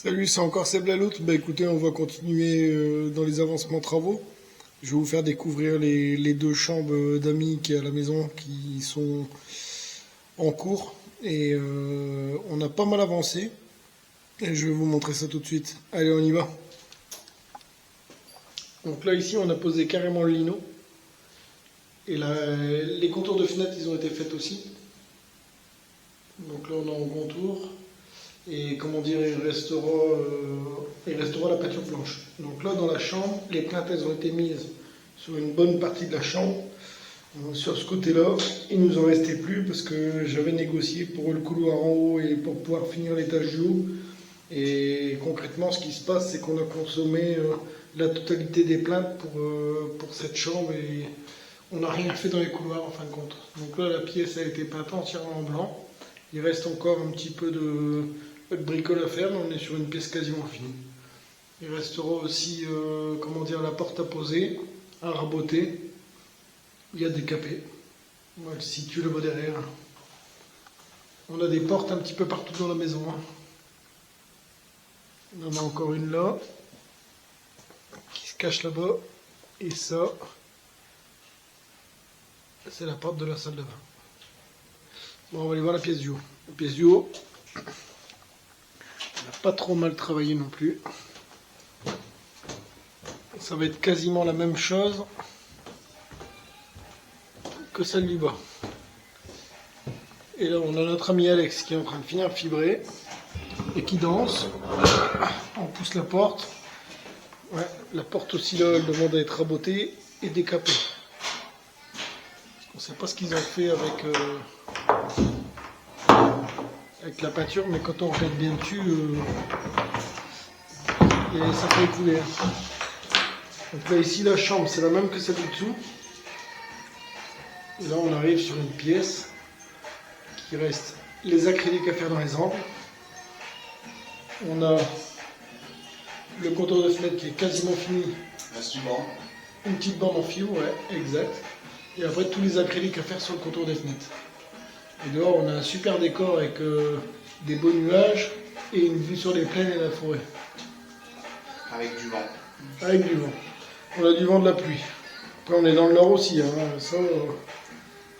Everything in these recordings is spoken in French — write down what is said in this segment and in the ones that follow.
Salut, c'est encore Seb Lalout. Bah écoutez, on va continuer dans les avancements travaux. Je vais vous faire découvrir les deux chambres d'amis qui est à la maison qui sont en cours. Et on a pas mal avancé. Et je vais vous montrer ça tout de suite. Allez, on y va. Donc là, ici, on a posé carrément le lino. Et là, les contours de fenêtres, ils ont été faits aussi. Donc là, on est en contour. Et comment dire, il restera la peinture blanche. Donc là, dans la chambre, les plaintes, elles ont été mises sur une bonne partie de la chambre. Sur ce côté-là, il nous en restait plus parce que j'avais négocié pour le couloir en haut et pour pouvoir finir l'étage du haut. Et concrètement, ce qui se passe, c'est qu'on a consommé la totalité des plaintes pour cette chambre et on n'a rien fait dans les couloirs en fin de compte. Donc là, la pièce a été peinte entièrement en blanc. Il reste encore un petit peu de bricole à faire, mais on est sur une pièce quasiment finie. Il restera aussi, comment dire, la porte à poser, à raboter. Il y a des capets. On va le situer là-bas derrière. On a des portes un petit peu partout dans la maison. On en a encore une là, qui se cache là-bas. Et ça, c'est la porte de la salle de bain. Bon, on va aller voir la pièce du haut. La pièce du haut, on n'a pas trop mal travaillé non plus. Ça va être quasiment la même chose que celle du bas. Et là, on a notre ami Alex qui est en train de finir de fibrer et qui danse. On pousse la porte. Ouais, la porte aussi là, elle demande à être rabotée et décapée. On ne sait pas ce qu'ils ont fait avec la peinture, mais quand on regarde bien dessus, ça peut écouler. Donc là, ici, la chambre, c'est la même que celle du dessous. Et là, on arrive sur une pièce qui reste les acryliques à faire dans les angles. On a le contour de fenêtre qui est quasiment fini. Une petite bande en fio, ouais, exact. Et après, tous les acryliques à faire sur le contour des fenêtres. Et dehors, on a un super décor avec des beaux nuages et une vue sur les plaines et la forêt. Avec du vent. Avec du vent. On a du vent de la pluie. Après, on est dans le nord aussi. Ça,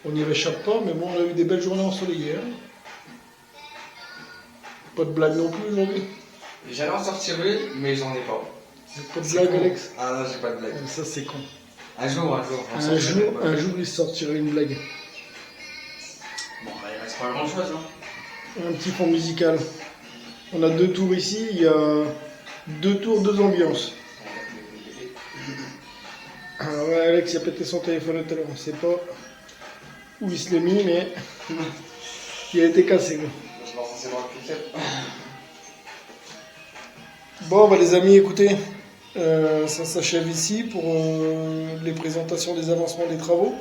on n'y réchappe pas. Mais bon, on a eu des belles journées ensoleillées. Pas de blague non plus aujourd'hui. J'allais en sortir une, mais j'en ai pas. Pas de blague, Alex? Ah non, j'ai pas de blague. Ça, c'est con. Un jour. Un jour, il sortira une blague. Bon, bah, il reste pas grand chose. Hein. Un petit fond musical. On a deux tours ici. Il y a deux tours, deux ambiances. Alors ouais, Alex il a pété son téléphone tout à l'heure. On ne sait pas où il se l'est mis, mais il a été cassé. Quoi. Je m'en censé voir le clip. Bon, bah, les amis, écoutez, ça s'achève ici pour les présentations des avancements des travaux.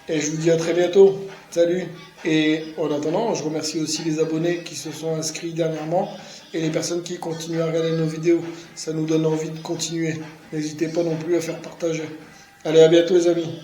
Et je vous dis à très bientôt. Salut. Et en attendant, je remercie aussi les abonnés qui se sont inscrits dernièrement et les personnes qui continuent à regarder nos vidéos. Ça nous donne envie de continuer. N'hésitez pas non plus à faire partager. Allez, à bientôt les amis.